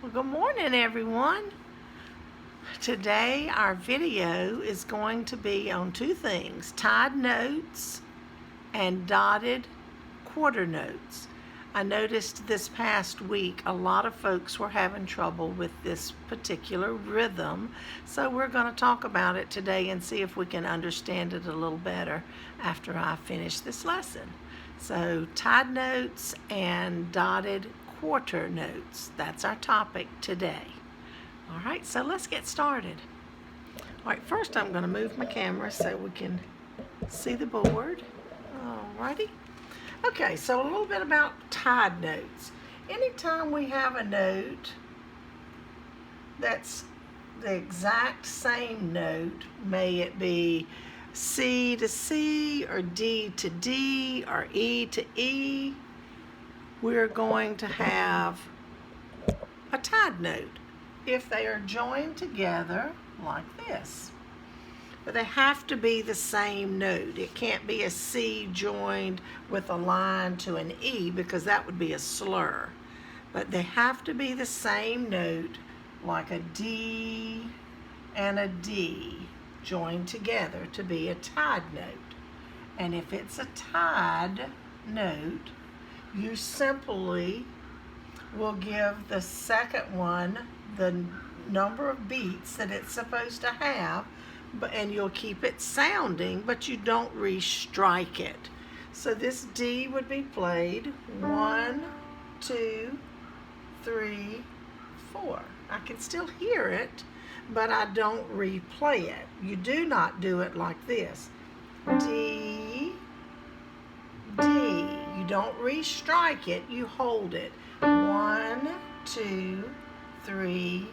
Well, good morning, everyone. Today, our video is going to be on two things: tied notes and dotted quarter notes. I noticed this past week a lot of folks were having trouble with this particular rhythm, so we're going to talk about it today and see if we can understand it a little better after I finish this lesson. So, tied notes and dotted quarter notes. That's our topic today. All right, so let's get started. All right, first I'm going to move my camera so we can see the board. All righty. Okay, so a little bit about tied notes. Anytime we have a note that's the exact same note, may it be C to C or D to D or E to E, we're going to have a tied note if they are joined together like this. But they have to be the same note. It can't be a C joined with a line to an E because that would be a slur. But they have to be the same note, like a D and a D joined together to be a tied note. And if it's a tied note, you simply will give the second one the number of beats that it's supposed to have, and you'll keep it sounding, but you don't re-strike it. So this D would be played 1, 2, 3, 4. I can still hear it, but I don't replay it. You do not do it like this. D, D. You don't re-strike it, you hold it. 1, 2, 3,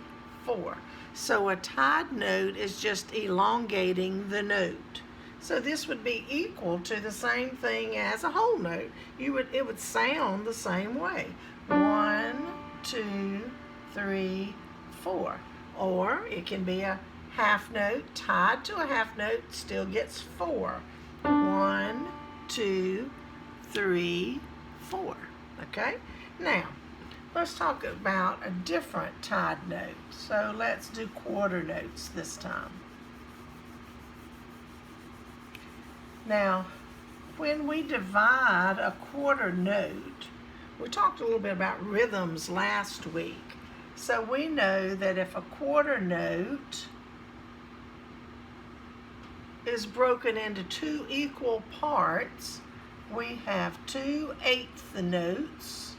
4. So a tied note is just elongating the note. So this would be equal to the same thing as a whole note. It would sound the same way. 1, 2, 3, 4. Or it can be a half note tied to a half note, still gets 4. 1, 2, 3, 4. Okay? Now, let's talk about a different tied note. So let's do quarter notes this time. Now, when we divide a quarter note, we talked a little bit about rhythms last week. So we know that if a quarter note is broken into two equal parts, we have 2/8 notes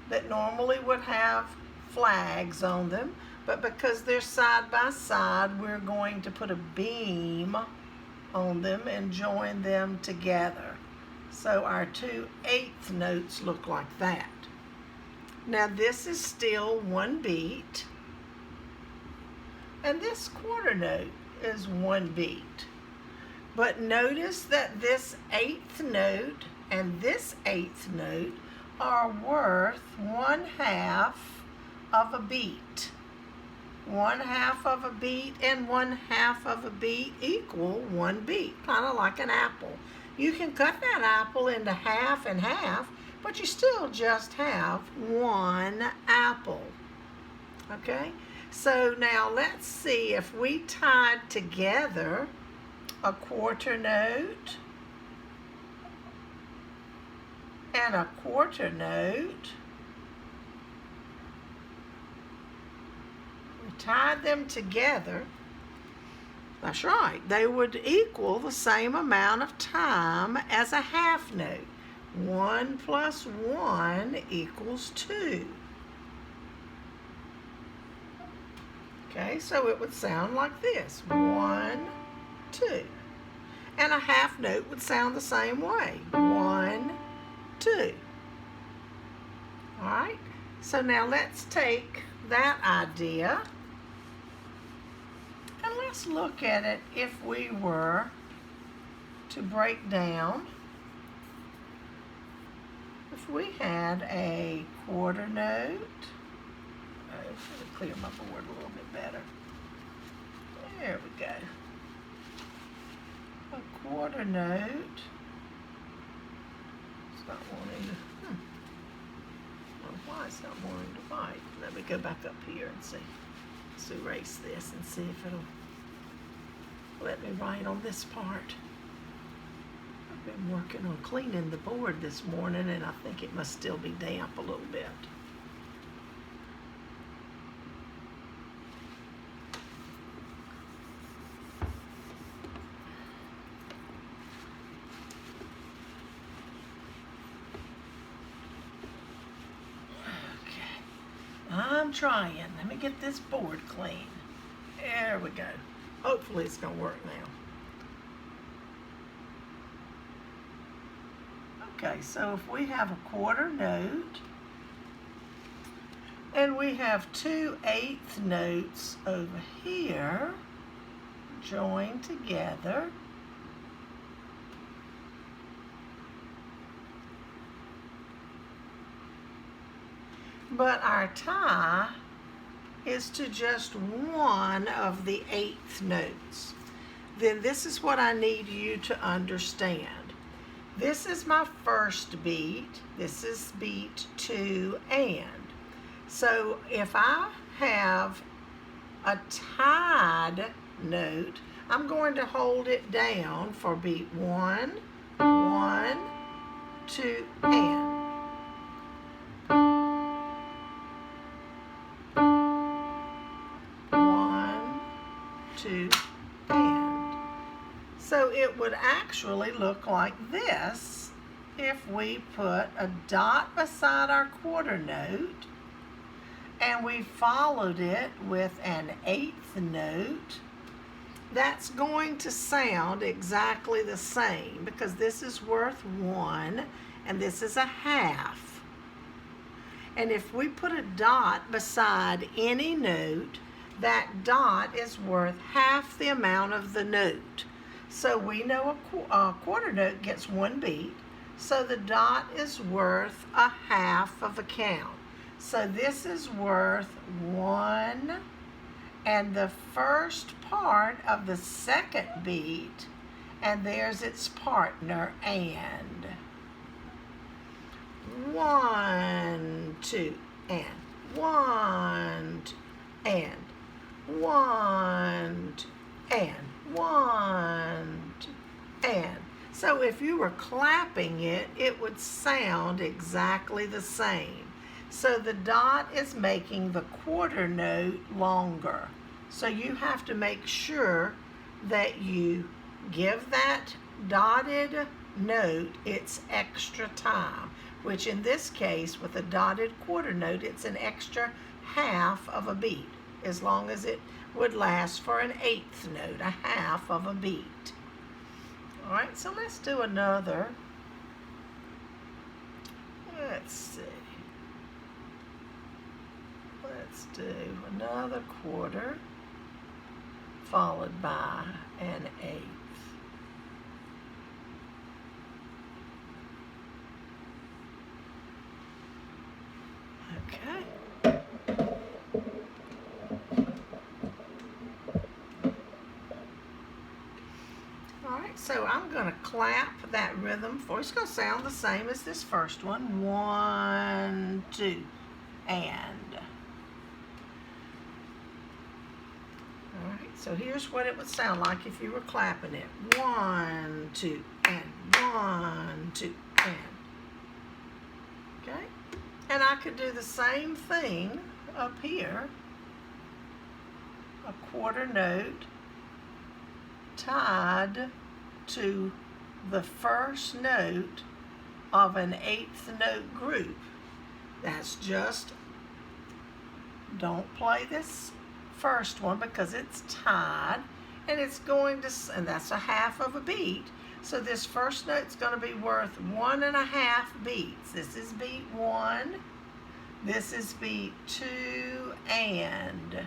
that normally would have flags on them, but because they're side by side, we're going to put a beam on them and join them together. So our 2/8 notes look like that. Now this is still one beat, and this quarter note is one beat. But notice that this 8th note and this 8th note are worth 1/2 of a beat. 1/2 of a beat and 1/2 of a beat equal one beat, kind of like an apple. You can cut that apple into half and half, but you still just have one apple. Okay? So now let's see if we tied together a quarter note and a quarter note. We tied them together. That's right. They would equal the same amount of time as a half note. 1 plus 1 equals 2. Okay, so it would sound like this. 1, 2. And a half note would sound the same way. 1, 2. All right, so now let's take that idea and let's look at it if we were to break down. If we had a quarter note, let's clear my board a little bit better. There we go. A quarter note. It's not wanting to. Well, why Why it's not wanting to bite? Let me go back up here and see. Let's erase this and see if it'll let me write on this part. I've been working on cleaning the board this morning, and I think it must still be damp a little bit. I'm trying. Let me get this board clean. There we go. Hopefully it's going to work now. Okay, so if we have a quarter note and we have 2/8 notes over here joined together, but our tie is to just one of the 8th notes, then this is what I need you to understand. This is my first beat. This is beat 2 and. So if I have a tied note, I'm going to hold it down for beat 1, 1, 2, and. 1, 2, and. So it would actually look like this if we put a dot beside our quarter note and we followed it with an 8th note. That's going to sound exactly the same because this is worth 1 and this is a half. And if we put a dot beside any note, that dot is worth half the amount of the note. So we know a quarter note gets 1 beat, so the dot is worth a half of a count. So this is worth 1, and the first part of the second beat, and there's its partner, and. 1, 2, and. 1, 2, and. 1, 2, and. 1, 2, and. So if you were clapping it, it would sound exactly the same. So the dot is making the quarter note longer. So you have to make sure that you give that dotted note its extra time, which in this case, with a dotted quarter note, it's an extra half of a beat, as long as it would last for an 8th note, a half of a beat. All right, so let's do another. Let's see. Let's do another quarter followed by an 8th. Okay. All right, so I'm going to clap that rhythm for you. It's going to sound the same as this first one. 1, 2, and. All right, so here's what it would sound like if you were clapping it. 1, 2, and. 1, 2, and. Okay? And I could do the same thing up here. A quarter note tied to the first note of an 8th note group. That's just, don't play this first one because it's tied, and it's going to, and that's a half of a beat. So this first note's going to be worth 1.5 beats. This is beat 1. This is beat 2, and.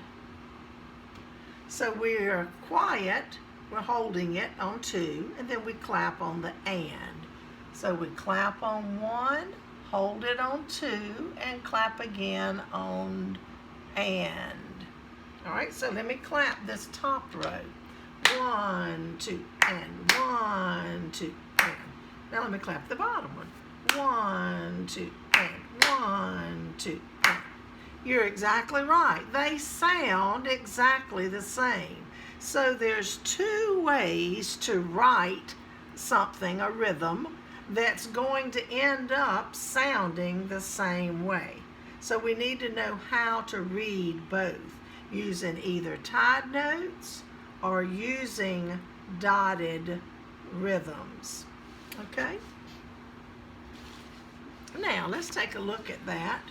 So we're quiet. We're holding it on 2, and then we clap on the and. So we clap on 1, hold it on 2, and clap again on and. All right, so let me clap this top row. 1, 2, and 1, 2, and. Now let me clap the bottom one. 1, 2, and 1, 2, and. You're exactly right. They sound exactly the same. So there's two ways to write something, a rhythm, that's going to end up sounding the same way. So we need to know how to read both, using either tied notes or using dotted rhythms. Okay? Now, let's take a look at that.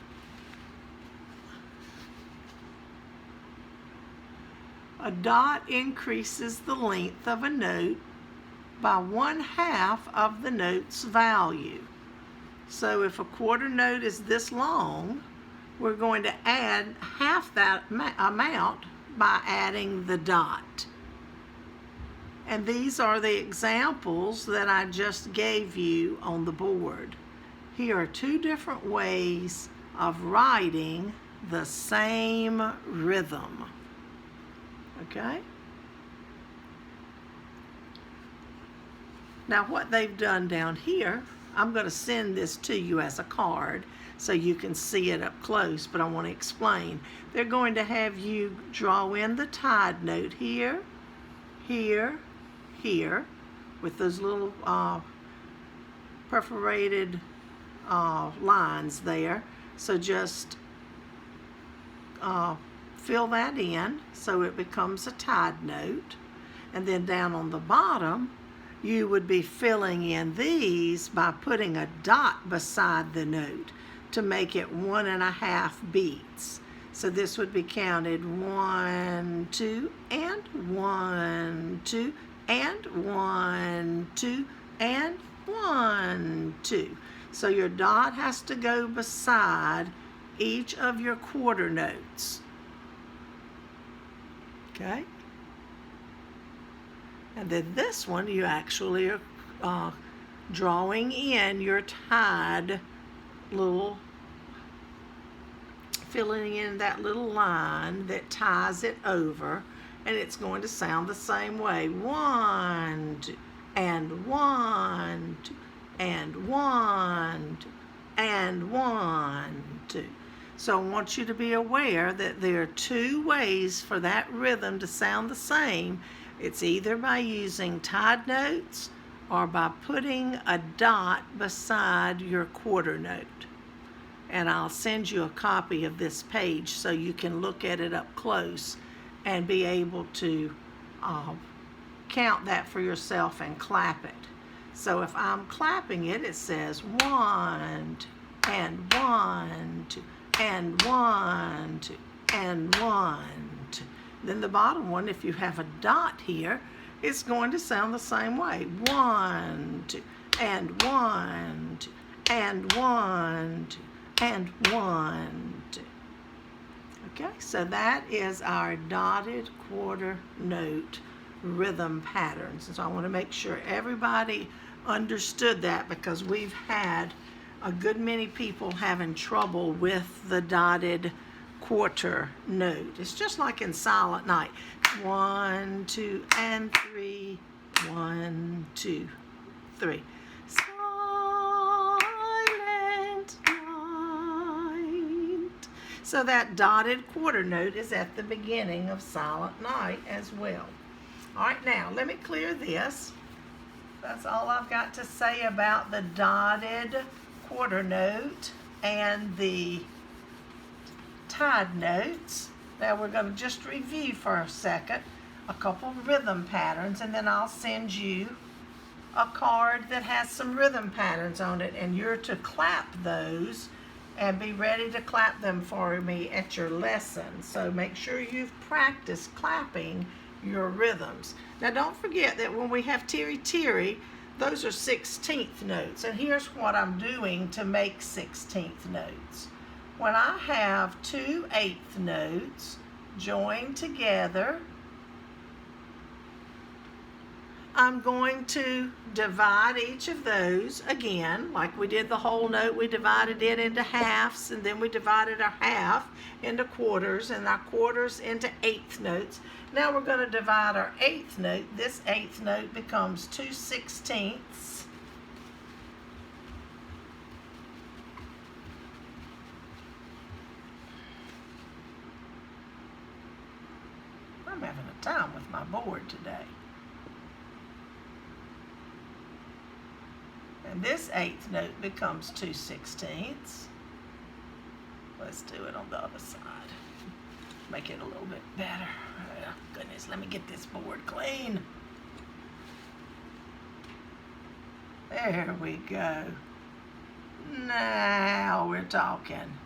A dot increases the length of a note by 1/2 of the note's value. So if a quarter note is this long, we're going to add half that amount by adding the dot. And these are the examples that I just gave you on the board. Here are two different ways of writing the same rhythm. Okay? Now what they've done down here, I'm going to send this to you as a card so you can see it up close, but I want to explain. They're going to have you draw in the tied note here, here, here, with those little perforated lines there. So just fill that in so it becomes a tied note, and then down on the bottom you would be filling in these by putting a dot beside the note to make it 1.5 beats. So this would be counted 1, 2, and 1, 2, and 1, 2, and 1, 2. So your dot has to go beside each of your quarter notes. Okay? And then this one, you actually are drawing in your tied little, filling in that little line that ties it over, and it's going to sound the same way. 1, 2, and 1, 2, and 1, 2, and 1, 2. So I want you to be aware that there are two ways for that rhythm to sound the same. It's either by using tied notes or by putting a dot beside your quarter note. And I'll send you a copy of this page so you can look at it up close and be able to count that for yourself and clap it. So if I'm clapping it, it says 1, 2, and 1, 2, and 1, 2, and 1, 2. Then the bottom one, if you have a dot here, it's going to sound the same way. 1, 2, and 1, 2, and 1, 2, and 1, 2. Okay, so that is our dotted quarter note rhythm patterns. And so I want to make sure everybody understood that, because we've had a good many people having trouble with the dotted quarter note. It's just like in Silent Night. 1, 2, and 3. 1, 2, 3. Silent night. So that dotted quarter note is at the beginning of Silent Night as well. All right, now let me clear this. That's all I've got to say about the dotted quarter note and the tied notes. Now we're going to just review for a second a couple rhythm patterns, and then I'll send you a card that has some rhythm patterns on it, and you're to clap those and be ready to clap them for me at your lesson. So make sure you've practiced clapping your rhythms. Now don't forget that when we have tiri tiri, those are 16th notes, and here's what I'm doing to make 16th notes. When I have 2 8th notes joined together, I'm going to divide each of those again, like we did the whole note. We divided it into halves, and then we divided our half into quarters, and our quarters into 8th notes. Now we're going to divide our 8th note. This 8th note becomes 2 16ths. I'm having a time with my board today. And this eighth note becomes 2/16. Let's do it on the other side. Make it a little bit better. Oh, goodness, let me get this board clean. There we go. Now we're talking.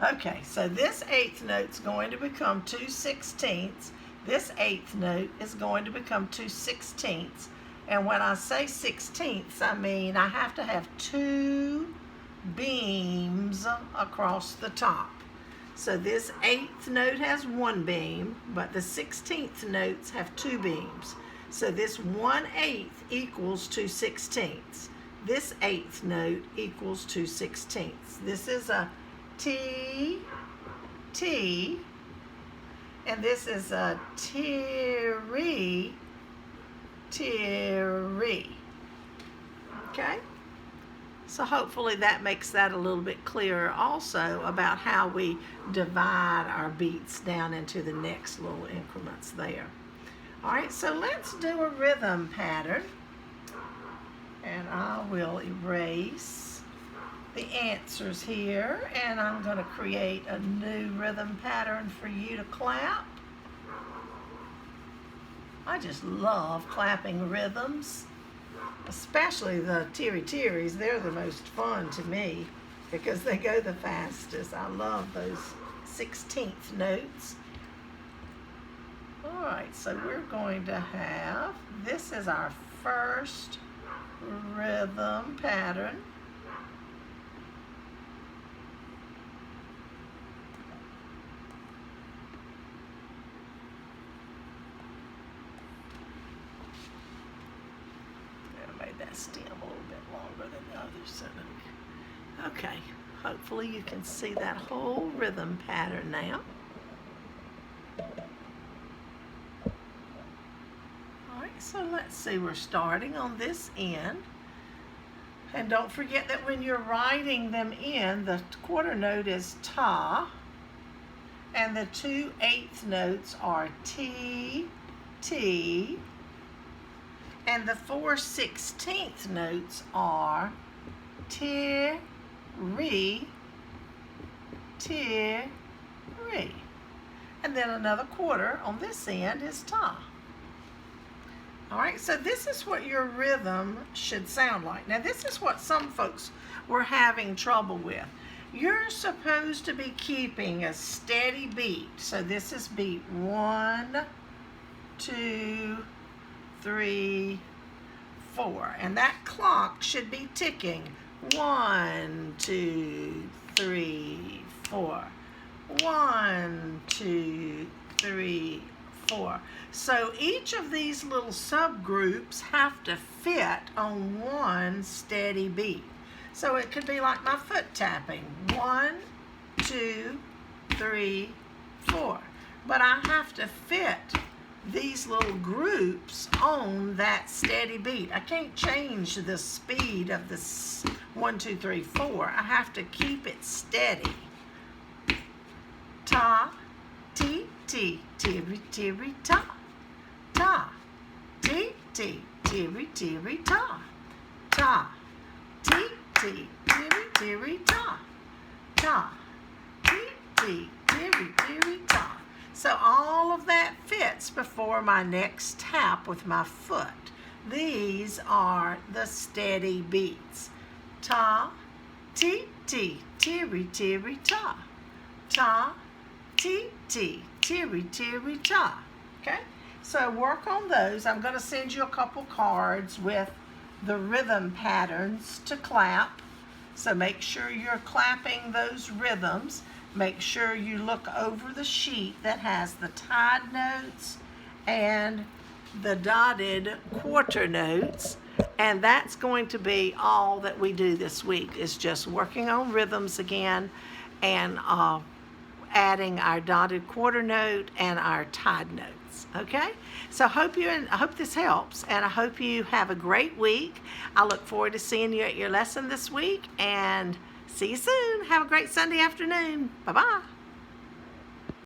Okay, so this eighth note's going to become 2/16. This eighth note is going to become 2/16. And when I say 16ths, I mean I have to have 2 beams across the top. So this eighth note has 1 beam, but the 16th notes have 2 beams. So this 1/8 equals 2/16. This eighth note equals 2/16. This is a T, T, and this is a T-re, T-re. Okay? So hopefully that makes that a little bit clearer also about how we divide our beats down into the next little increments there. All right, so let's do a rhythm pattern. And I will erase the answers here, and I'm going to create a new rhythm pattern for you to clap. I just love clapping rhythms, especially the tiri-tiris. They're the most fun to me because they go the fastest. I love those 16th notes. All right, so we're going to have, this is our first rhythm pattern. I made that stem a little bit longer than the others. So okay, hopefully you can see that whole rhythm pattern now. So let's see, we're starting on this end. And don't forget that when you're writing them in, the quarter note is ta, and the 2/8 notes are T, T, and the 4/16 notes are T, re, T, re. And then another quarter on this end is ta. All right, so this is what your rhythm should sound like. Now, this is what some folks were having trouble with. You're supposed to be keeping a steady beat. So this is beat 1, 2, 3, 4. And that clock should be ticking. 1, 2, 3, 4. 1, 2, 3, 4. So each of these little subgroups have to fit on one steady beat. So it could be like my foot tapping. 1, 2, 3, 4. But I have to fit these little groups on that steady beat. I can't change the speed of this 1, 2, 3, 4. I have to keep it steady. Ta, ti, ti, tiri, tiri, ta. Ta, ti, ti, tiri, tiri, ta. Ta, ti, ti, tiri, tiri, ta. Ta, ti, ti, tiri, tiri, ta. So all of that fits before my next tap with my foot. These are the steady beats. Ta, ti, ti, tiri, tiri, ta. Ta, ti, ti, tiri, tiri, ta. Okay? So work on those. I'm going to send you a couple cards with the rhythm patterns to clap. So make sure you're clapping those rhythms. Make sure you look over the sheet that has the tied notes and the dotted quarter notes. And that's going to be all that we do this week, is just working on rhythms again and adding our dotted quarter note and our tied notes. Okay, so I hope this helps, and I hope you have a great week. I look forward to seeing you at your lesson this week, and see you soon. Have a great Sunday afternoon. Bye-bye.